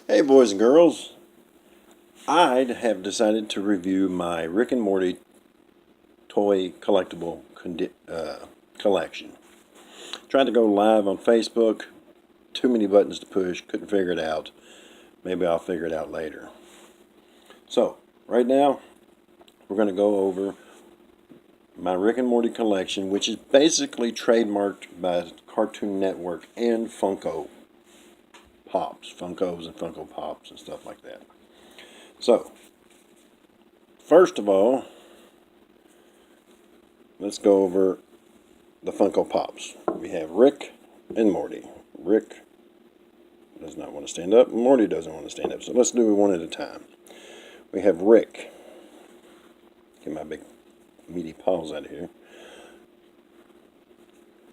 Hey boys and girls, I have decided to review my Rick and Morty toy collectible collection. Tried to go live on Facebook, too many buttons to push, couldn't figure it out. Maybe I'll figure it out later. So, right now, we're going to go over my Rick and Morty collection, which is basically trademarked by Cartoon Network and Funkos and Funko Pops and stuff like that. So, first of all, let's go over the Funko Pops. We have Rick and Morty. Rick does not want to stand up. Morty doesn't want to stand up. So let's do it one at a time. We have Rick. Get my big meaty paws out of here.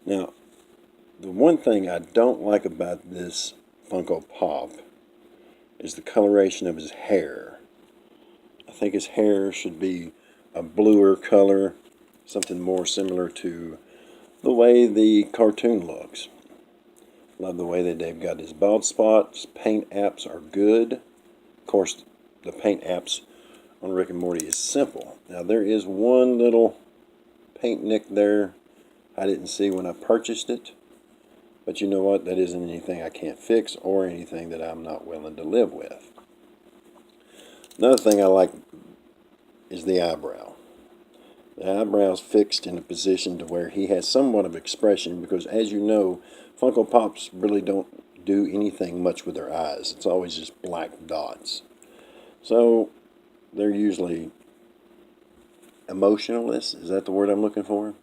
Now, the one thing I don't like about this Funko Pop is the coloration of his hair. I think his hair should be a bluer color, something more similar to the way the cartoon looks. Love the way that they've got his bald spots. Paint apps are good. Of course, the paint apps on Rick and Morty is simple. Now, there is one little paint nick there I didn't see when I purchased it. But you know what? That isn't anything I can't fix or anything that I'm not willing to live with. Another thing I like is the eyebrow. The eyebrow's fixed in a position to where he has somewhat of expression because, as you know, Funko Pops really don't do anything much with their eyes. It's always just black dots. So they're usually emotionless. Is that the word I'm looking for?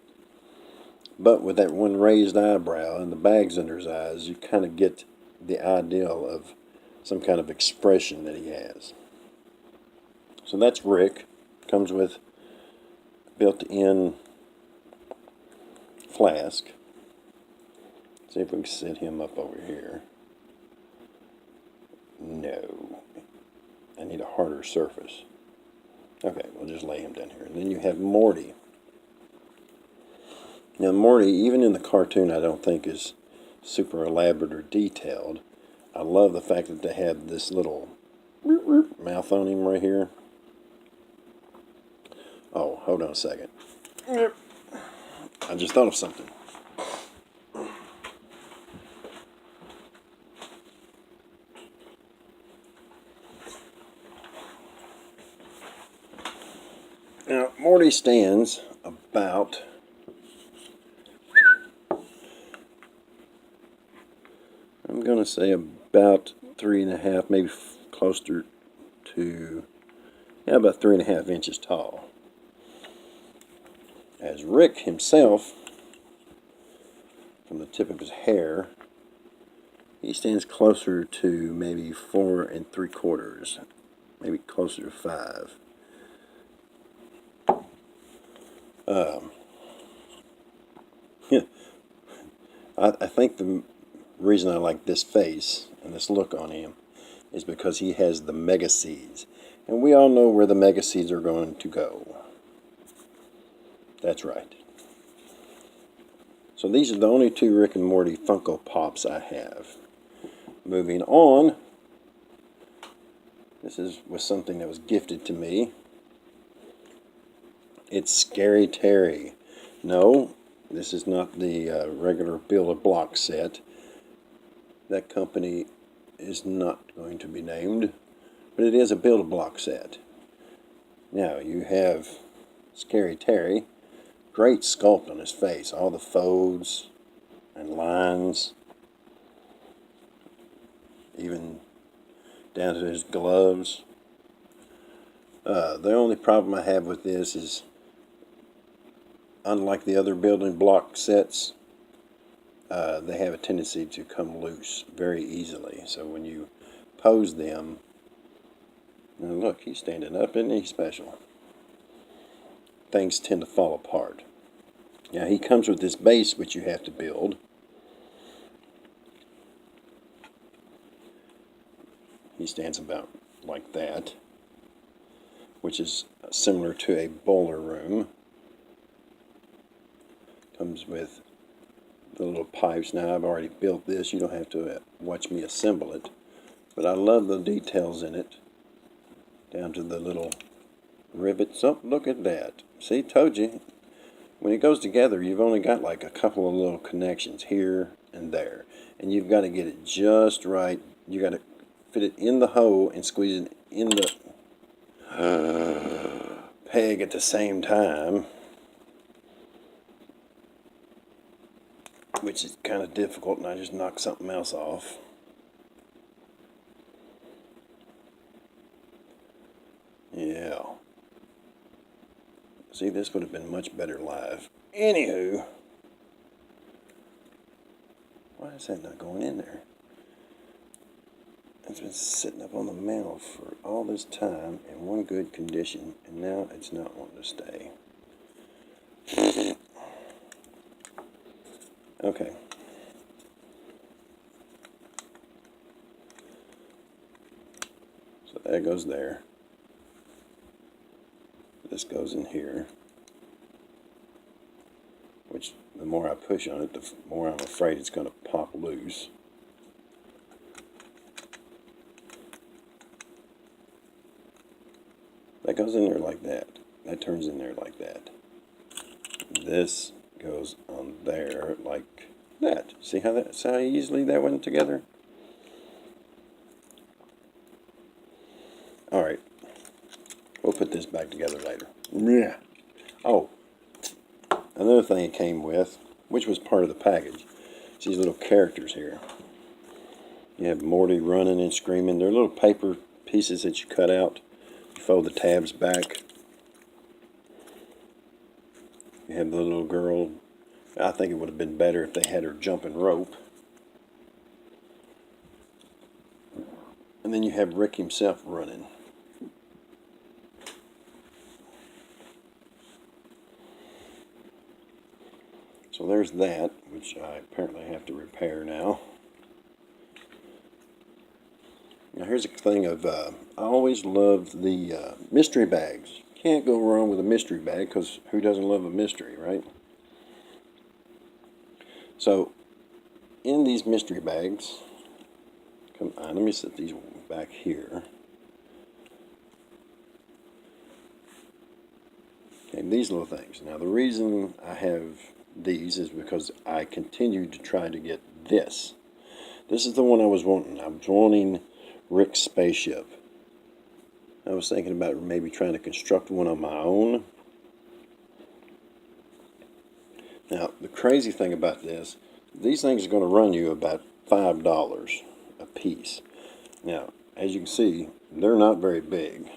But with that one raised eyebrow and the bags under his eyes, you kind of get the ideal of some kind of expression that he has. So that's Rick. Comes with built-in flask. See if we can set him up over here. No. I need a harder surface. Okay, we'll just lay him down here. And then you have Morty. Now Morty, even in the cartoon, I don't think is super elaborate or detailed. I love the fact that they have this little mouth on him right here. Oh, hold on a second. I just thought of something. Now, Morty stands about I'm going to say about 3.5, maybe closer to, about 3.5 inches tall. As Rick himself, from the tip of his hair, he stands closer to maybe 4 3/4, maybe closer to 5. I think the reason I like this face and this look on him is because he has the mega seeds. And we all know where the mega seeds are going to go. That's right. So these are the only two Rick and Morty Funko Pops I have. Moving on, this was something that was gifted to me. It's Scary Terry. No, this is not the regular Build-A-Block set. That company is not going to be named, but it is a Build-A-Block set. Now, you have Scary Terry. Great sculpt on his face. All the folds and lines. Even down to his gloves. The only problem I have with this is, unlike the other building block sets, they have a tendency to come loose very easily. So when you pose them, and look, he's standing up, isn't he special? Things tend to fall apart. Now he comes with this base which you have to build. He stands about like that, which is similar to a boiler room. Comes with the little pipes. Now I've already built this. You don't have to watch me assemble it. But I love the details in it, down to the little rivets. Oh, look at that. See, told you. When it goes together, you've only got like a couple of little connections here and there. And you've got to get it just right. You got to fit it in the hole and squeeze it in the peg at the same time, which is kind of difficult, and I just knocked something else off. Yeah. See, this would have been much better live. Anywho, why is that not going in there? It's been sitting up on the mantle for all this time in one good condition, and now it's not wanting to stay. Okay. So that goes there. This goes in here. Which, the more I push on it, the more I'm afraid it's going to pop loose. That goes in there like that. That turns in there like that. This goes on there like that. See how easily that went together? Alright. We'll put this back together later. Yeah. Oh. Another thing it came with, which was part of the package, is these little characters here. You have Morty running and screaming. They're little paper pieces that you cut out. You fold the tabs back. You have the little girl. I think it would have been better if they had her jumping rope. And then you have Rick himself running. So there's that, which I apparently have to repair now. Now here's a thing of, I always loved the mystery bags. Can't go wrong with a mystery bag, because who doesn't love a mystery, right? So, in these mystery bags, come on, let me set these back here. Okay, these little things. Now the reason I have these is because I continue to try to get this. This is the one I was wanting. I was wanting Rick's spaceship. I was thinking about maybe trying to construct one on my own. Now, the crazy thing about this, these things are going to run you about $5 a piece. Now, as you can see, they're not very big.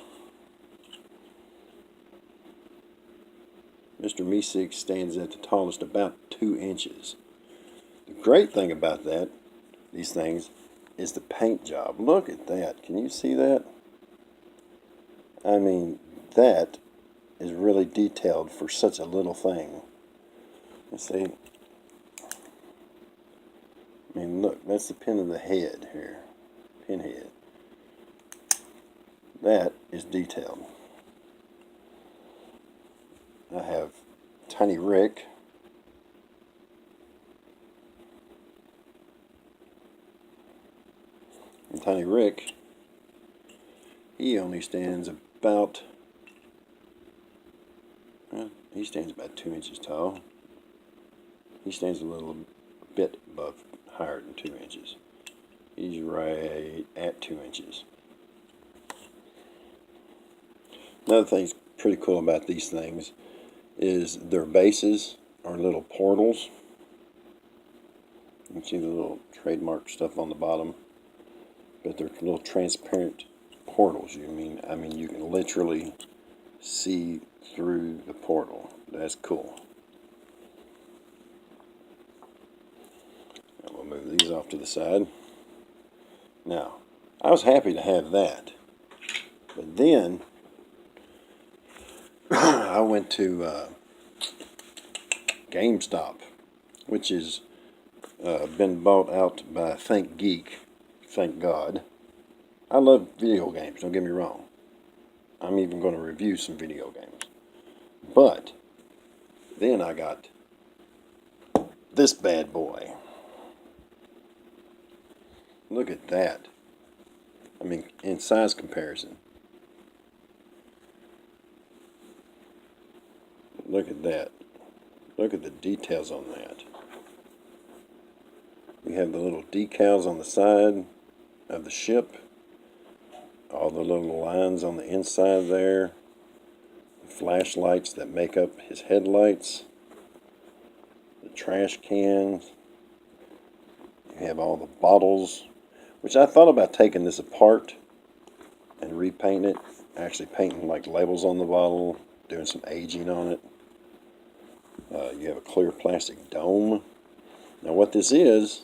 Mr. Meeseeks stands at the tallest about 2 inches. The great thing about these things, is the paint job. Look at that. Can you see that? I mean, that is really detailed for such a little thing. You see? I mean, look, that's the pin of the head here. Pinhead. That is detailed. I have Tiny Rick. And Tiny Rick, he only stands about, well, he stands about 2 inches tall. He stands a little bit above, higher than 2 inches. He's right at 2 inches. Another thing's pretty cool about these things is their bases are little portals. You can see the little trademark stuff on the bottom, but they're little transparent portals. I mean, you can literally see through the portal. That's cool. And we'll move these off to the side. Now, I was happy to have that, but then I went to GameStop, which has been bought out by Think Geek, thank God. I love video games, don't get me wrong. I'm even going to review some video games. But then I got this bad boy. Look at that. I mean, in size comparison. Look at that. Look at the details on that. We have the little decals on the side of the ship. All the little lines on the inside there. The flashlights that make up his headlights. The trash cans. You have all the bottles, which I thought about taking this apart and repainting it. Actually painting like labels on the bottle, doing some aging on it. You have a clear plastic dome. Now what this is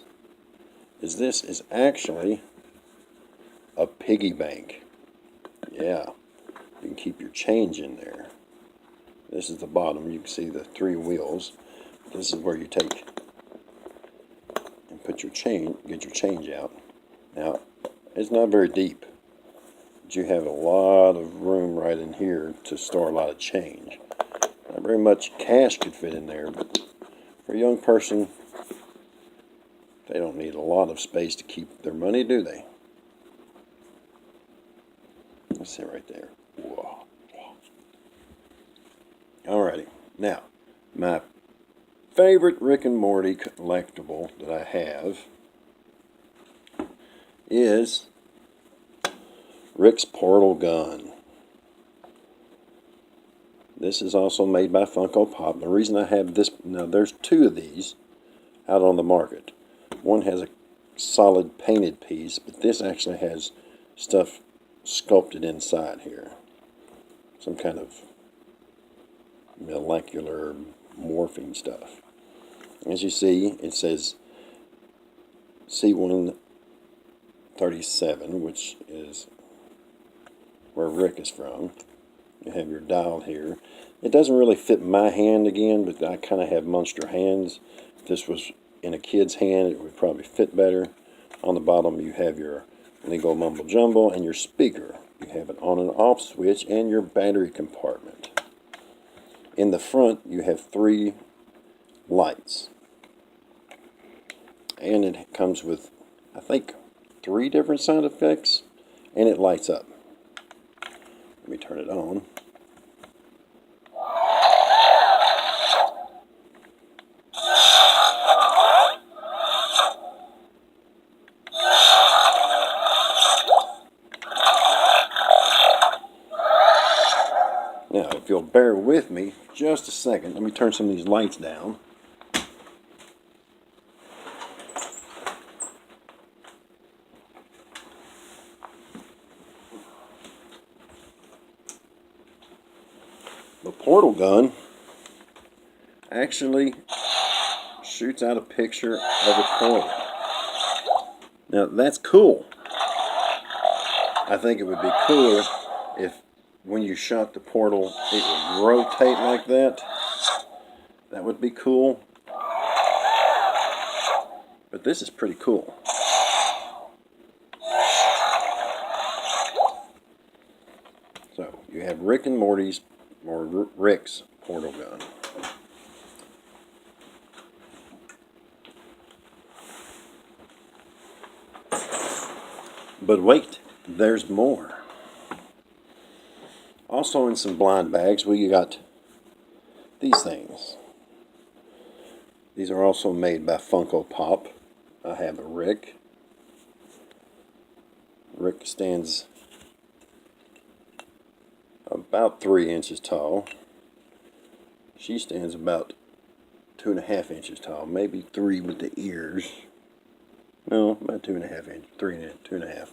this is actually a piggy bank. Yeah, you can keep your change in there. This is the bottom. You can see the 3 wheels. This is where you take and put your change, get your change out. Now, it's not very deep, but you have a lot of room right in here to store a lot of change. Not very much cash could fit in there, but for a young person, they don't need a lot of space to keep their money, do they? Let's see right there. Whoa. Alrighty. Now, my favorite Rick and Morty collectible that I have is Rick's portal gun. This is also made by Funko Pop. The reason I have this, now there's 2 of these out on the market. One has a solid painted piece, but this actually has stuff sculpted inside here. Some kind of molecular morphing stuff. As you see, it says C137, which is where Rick is from. You have your dial here. It doesn't really fit my hand again, but I kind of have monster hands. If this was in a kid's hand, it would probably fit better. On the bottom, you have your Lego Mumble Jumble and your speaker. You have an on and off switch and your battery compartment. In the front, you have 3 lights. And it comes with, I think, 3 different sound effects, and it lights up. Let me turn it on. Now, if you'll bear with me just a second, let me turn some of these lights down. The portal gun actually shoots out a picture of a portal. Now, that's cool. I think it would be cooler if when you shot the portal, it would rotate like that. That would be cool. But this is pretty cool. So, you have Rick and Morty's, or Rick's portal gun. But wait, there's more. Also in some blind bags, we got these things. These are also made by Funko Pop. I have a Rick. Rick stands about 3 inches tall. She stands about 2.5 inches tall, maybe 3 with the ears. No, about 2.5 inches, 3 and 2.5.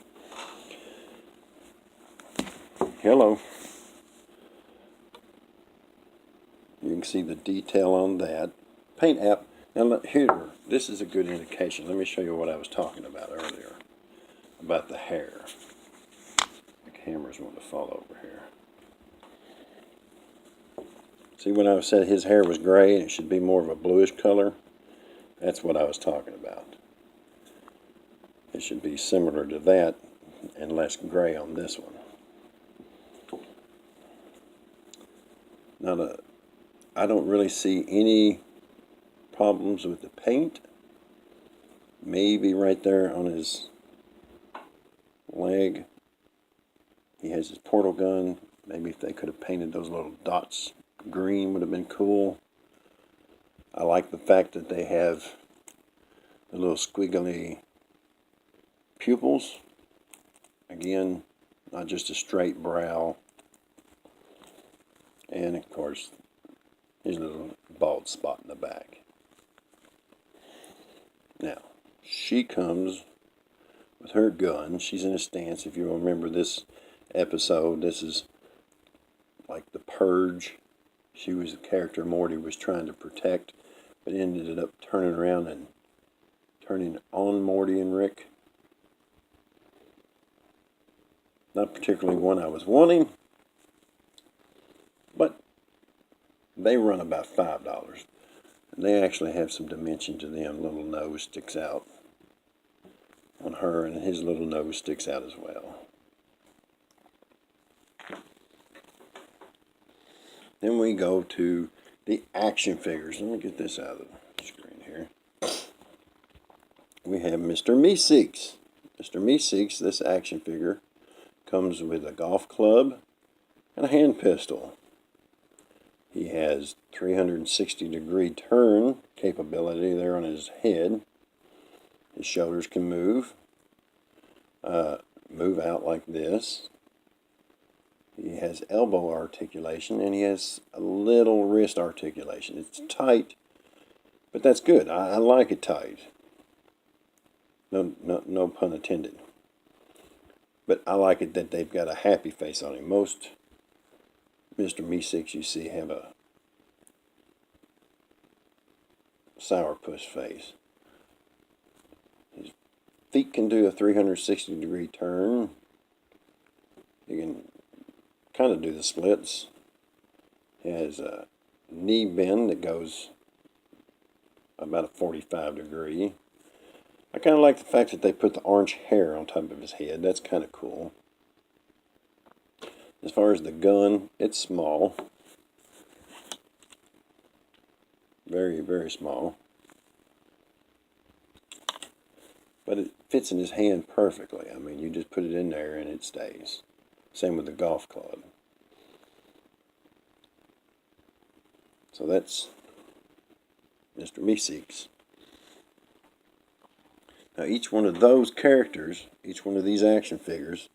Hello. You can see the detail on that. Paint app. Now here, this is a good indication. Let me show you what I was talking about earlier. About the hair. The cameras want to fall over here. See when I said his hair was gray and it should be more of a bluish color? That's what I was talking about. It should be similar to that and less gray on this one. Now, I don't really see any problems with the paint. Maybe right there on his leg. He has his portal gun. Maybe if they could have painted those little dots green would have been cool. I like the fact that they have the little squiggly pupils. Again, not just a straight brow. And of course, his little bald spot in the back. Now, she comes with her gun. She's in a stance. If you remember this episode, this is like the Purge. She was the character Morty was trying to protect, but ended up turning around and turning on Morty and Rick. Not particularly one I was wanting, but they run about $5. And they actually have some dimension to them. Little nose sticks out on her, and his little nose sticks out as well. Then we go to the action figures. Let me get this out of the screen here. We have Mr. Meeseeks. Mr. Meeseeks, this action figure, comes with a golf club and a hand pistol. He has 360-degree turn capability there on his head. His shoulders can move out like this. He has elbow articulation, and he has a little wrist articulation. It's tight, but that's good. I like it tight. No pun intended. But I like it that they've got a happy face on him. Most Mr. Meeseeks you see have a sourpuss face. His feet can do a 360-degree turn. He can kind of do the splits. He has a knee bend that goes about a 45-degree. I kind of like the fact that they put the orange hair on top of his head. That's kind of cool. As far as the gun, it's small. Very, very small. But it fits in his hand perfectly. I mean, you just put it in there and it stays. Same with the golf club. So that's Mr. Meeseeks. Now each one of those characters, each one of these action figures,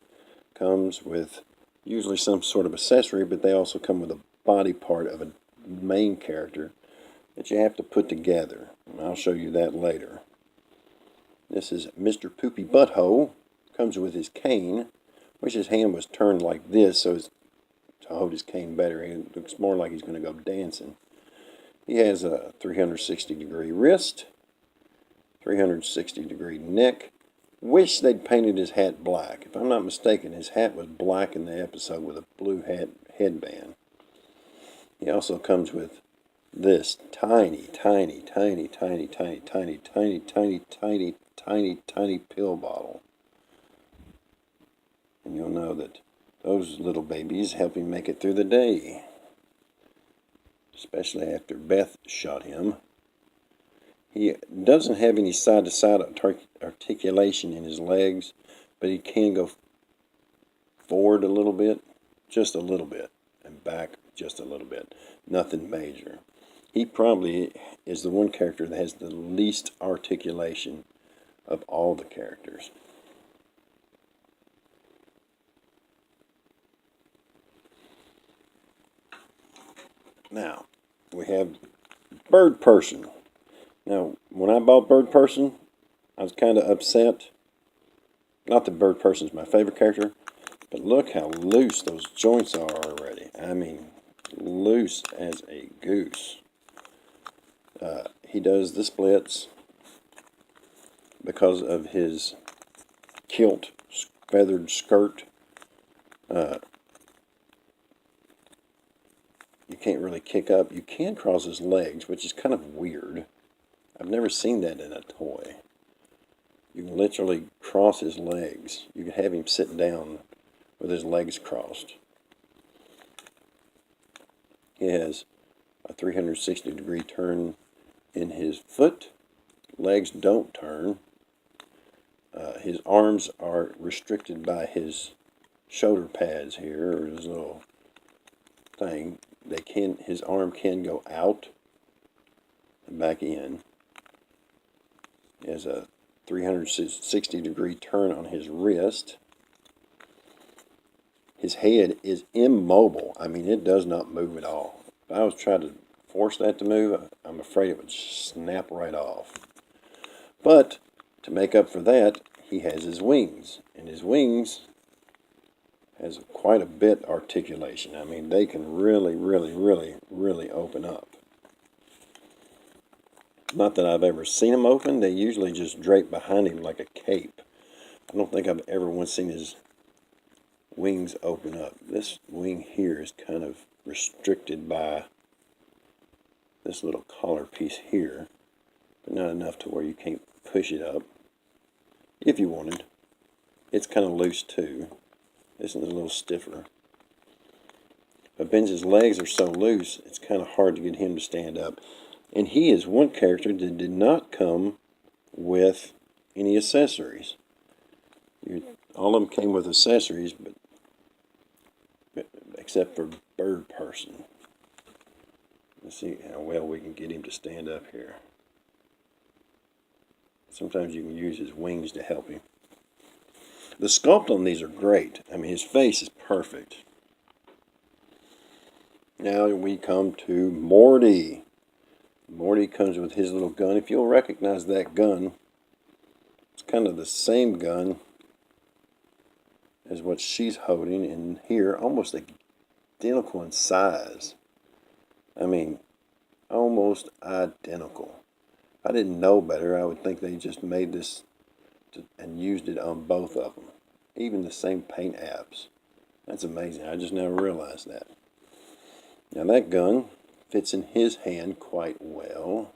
comes with usually some sort of accessory, but they also come with a body part of a main character that you have to put together. And I'll show you that later. This is Mr. Poopy Butthole. Comes with his cane. Wish his hand was turned like this so as to hold his cane better. It looks more like he's going to go dancing. He has a 360-degree wrist, 360-degree neck. Wish they'd painted his hat black. If I'm not mistaken, his hat was black in the episode with a blue headband. He also comes with this tiny pill bottle. And you'll know that those little babies help him make it through the day. Especially after Beth shot him. He doesn't have any side-to-side articulation in his legs, but he can go forward a little bit, just a little bit, and back just a little bit. Nothing major. He probably is the one character that has the least articulation of all the characters. Now, we have Bird Person. Now, when I bought Bird Person, I was kind of upset. Not that Bird Person's my favorite character, but look how loose those joints are already. I mean, loose as a goose. He does the splits because of his kilt feathered skirt. You can't really kick up. You can cross his legs, which is kind of weird. I've never seen that in a toy. You can literally cross his legs. You can have him sit down with his legs crossed. He has a 360-degree turn in his foot. Legs don't turn. His arms are restricted by his shoulder pads here, or his little thing. His arm can go out and back in. He has a 360-degree turn on his wrist. His head is immobile. I mean, it does not move at all. If I was trying to force that to move, I'm afraid it would snap right off. But to make up for that, he has his wings. And his wings has quite a bit articulation. I mean, they can really, really, really, really open up. Not that I've ever seen them open. They usually just drape behind him like a cape. I don't think I've ever once seen his wings open up. This wing here is kind of restricted by this little collar piece here, but not enough to where you can't push it up if you wanted. It's kind of loose too. This is a little stiffer. But Ben's legs are so loose, it's kind of hard to get him to stand up. And he is one character that did not come with any accessories. All of them came with accessories, but except for Bird Person. Let's see how well we can get him to stand up here. Sometimes you can use his wings to help him. The sculpt on these are great. I mean, his face is perfect. Now we come to Morty. Morty comes with his little gun. If you'll recognize that gun, it's kind of the same gun as what she's holding in here, almost identical in size. I mean, almost identical. If I didn't know better, I would think they just made this and used it on both of them. Even the same paint apps. That's amazing. I just never realized that. Now that gun fits in his hand quite well.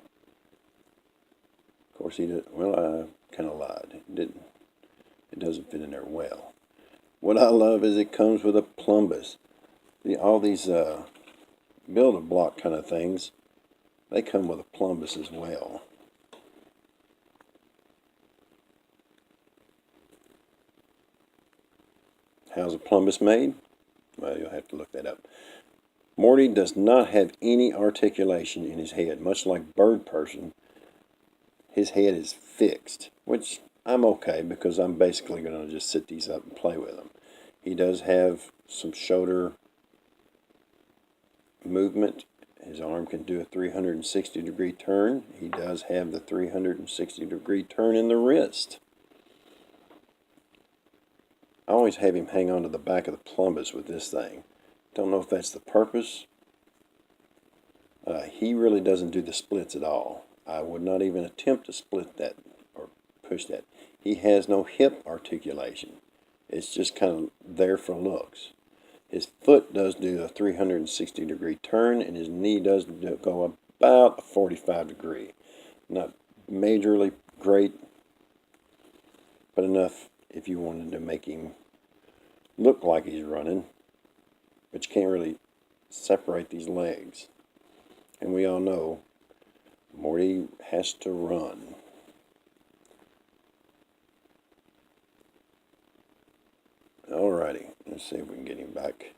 Of course he did. Well, I kind of lied. It didn't. It doesn't fit in there well. What I love is it comes with a plumbus. All these build-a-block kind of things, they come with a plumbus as well. How's a plumbus made? Well, you'll have to look that up. Morty does not have any articulation in his head, much like Bird Person. His head is fixed, which I'm okay because I'm basically going to just sit these up and play with them. He does have some shoulder movement. His arm can do a 360-degree turn. He does have the 360-degree turn in the wrist. I always have him hang on to the back of the plumbus with this thing. Don't know if that's the purpose. He really doesn't do the splits at all. I would not even attempt to split that or push that. He has no hip articulation. It's just kind of there for looks. His foot does do a 360-degree turn, and his knee does go about a 45-degree. Not majorly great, but enough if you wanted to make him look like he's running, but you can't really separate these legs. And we all know Morty has to run. Alrighty, let's see if we can get him back.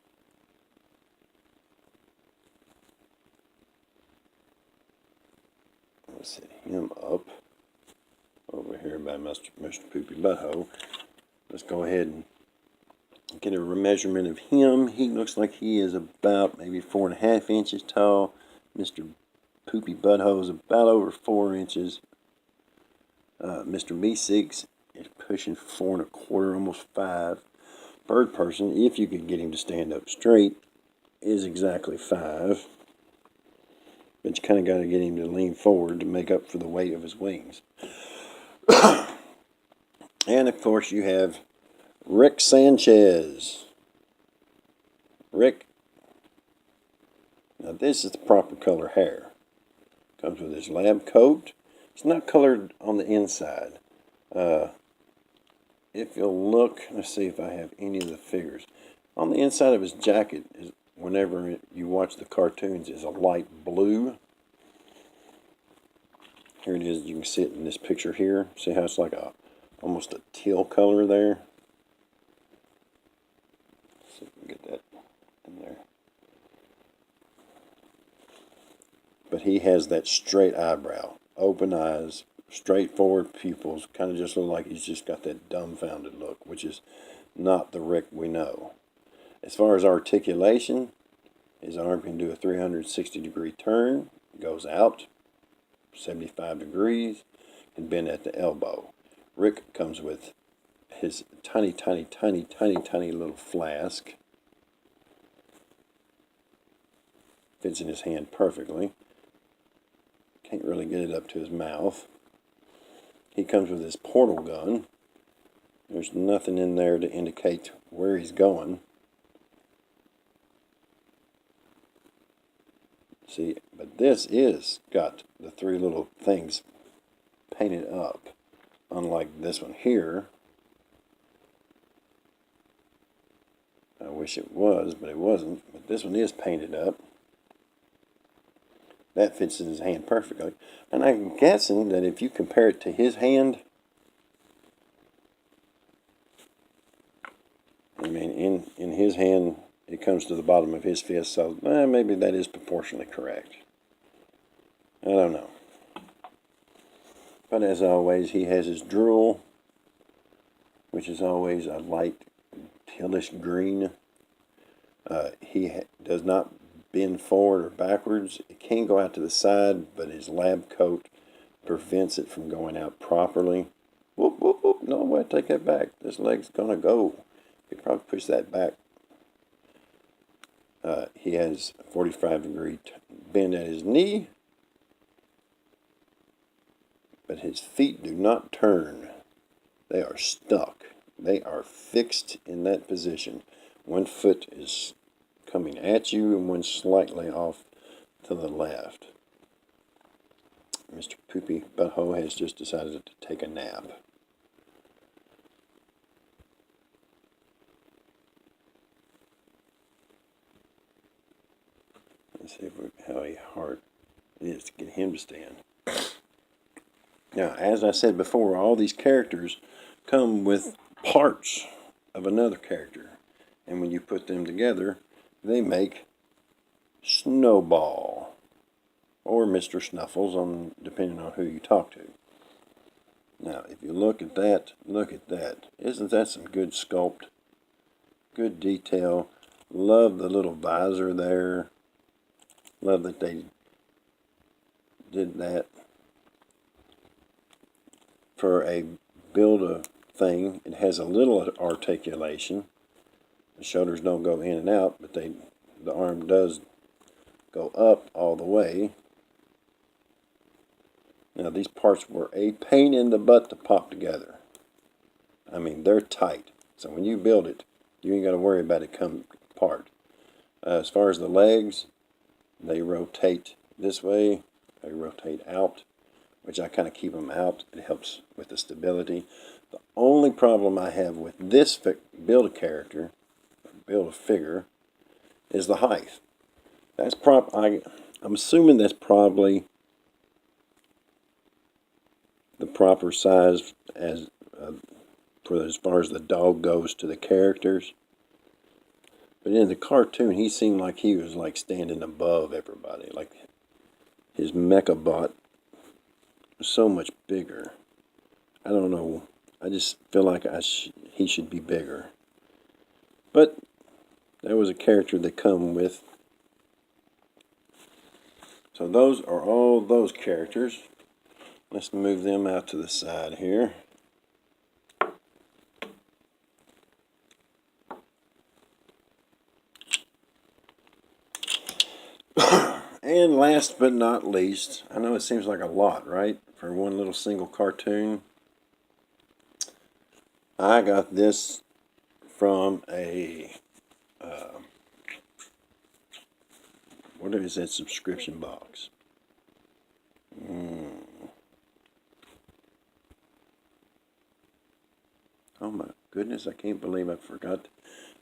Let's set him up over here by Mr. Poopy Butthole. Let's go ahead and get a measurement of him. He looks like he is about maybe 4.5 inches tall. Mr. Poopy Butthole is about over 4 inches. Mr. B6 is pushing 4.25, almost 5. Bird Person, if you could get him to stand up straight, is exactly 5. But you kind of got to get him to lean forward to make up for the weight of his wings. And of course you have Rick Sanchez. Rick. Now this is the proper color hair. Comes with his lab coat. It's not colored on the inside. If you'll look, let's see if I have any of the figures. On the inside of his jacket, whenever you watch the cartoons, is a light blue. Here it is. You can see it in this picture here. See how it's like almost a teal color there? See if we can get that in there. But he has that straight eyebrow, open eyes, straightforward pupils, kind of just look like he's just got that dumbfounded look, which is not the Rick we know. As far as articulation, his arm can do a 360-degree turn, goes out 75 degrees, and bend at the elbow. Rick comes with his tiny little flask. Fits in his hand perfectly. Can't really get it up to his mouth. He comes with his portal gun. There's nothing in there to indicate where he's going. See, but this is got the three little things painted up, unlike this one here. I wish it was, but it wasn't. But this one is painted up. That fits in his hand perfectly. And I'm guessing that if you compare it to his hand, I mean, in his hand, it comes to the bottom of his fist, so maybe that is proportionally correct. I don't know. But as always, he has his drool, which is always a light tealish green. He does not bend forward or backwards. It can go out to the side, but his lab coat prevents it from going out properly. Whoop, whoop, whoop. No way, take that back. This leg's going to go. You probably push that back. He has a 45-degree bend at his knee, but his feet do not turn. They are stuck. They are fixed in that position. One foot is coming at you and one slightly off to the left. Mr. Poopy Butthole has just decided to take a nap. Let's see how hard it is to get him to stand. Now, as I said before, all these characters come with parts of another character. And when you put them together, they make Snowball. Or Mr. Snuffles, depending on who you talk to. Now, if you look at that, look at that. Isn't that some good sculpt? Good detail. Love the little visor there. Love that they did that. For a build-a thing, it has a little articulation. The shoulders don't go in and out, but the arm does go up all the way. Now, these parts were a pain in the butt to pop together. I mean, they're tight. So when you build it, you ain't got to worry about it coming apart. As far as the legs, they rotate this way. They rotate out, which I kind of keep them out. It helps with the stability. The only problem I have with this build-a-character, build-a-figure, is the height. That's I'm assuming that's probably the proper size as far as the dog goes to the characters. But in the cartoon, he seemed like he was like standing above everybody. Like his Mechabot was so much bigger. I don't know. I just feel like he should be bigger. But that was a character that come with. So those are all those characters. Let's move them out to the side here. And last but not least, I know it seems like a lot, right? For one little single cartoon. I got this from a, what is that subscription box? Oh my goodness, I can't believe I forgot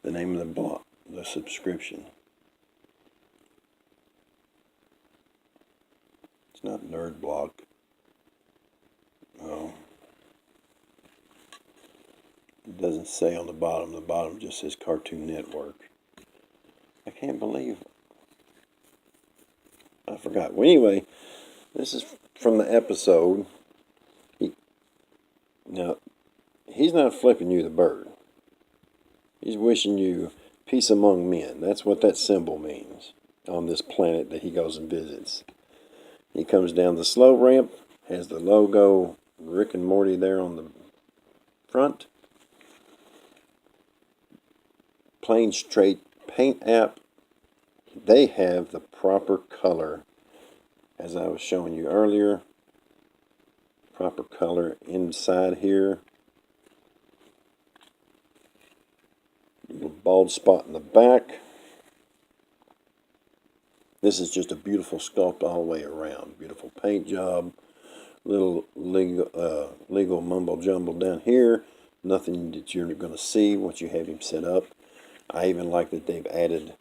the name of the subscription. It's not Nerd Block. Oh. It doesn't say on the bottom. The bottom just says Cartoon Network. I can't believe I forgot. Well, anyway, this is from the episode. Now, he's not flipping you the bird. He's wishing you peace among men. That's what that symbol means on this planet that he goes and visits. He comes down the slow ramp, has the logo Rick and Morty there on the front. Plain straight paint app. They have the proper color, as I was showing you earlier. Proper color inside here. Little bald spot in the back. This is just a beautiful sculpt all the way around. Beautiful paint job. Little legal mumbo jumbo down here. Nothing that you're going to see once you have him set up. I even like that they've added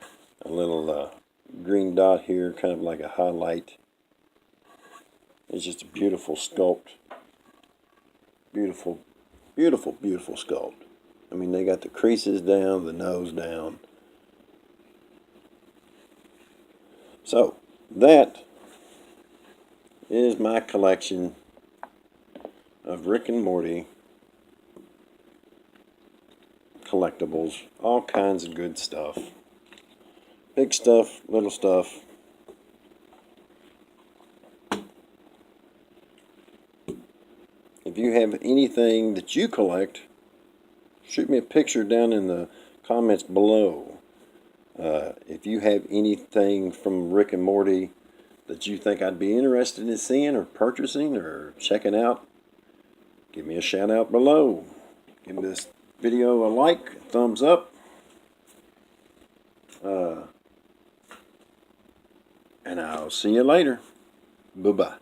a little green dot here, kind of like a highlight. It's just a beautiful sculpt. Beautiful, beautiful, beautiful sculpt. I mean, they got the creases down, the nose down. So, that is my collection of Rick and Morty collectibles. All kinds of good stuff. Big stuff, little stuff. If you have anything that you collect, shoot me a picture down in the comments below. If you have anything from Rick and Morty that you think I'd be interested in seeing or purchasing or checking out, give me a shout out below. Give this video a like, a thumbs up. And I'll see you later. Bye-bye.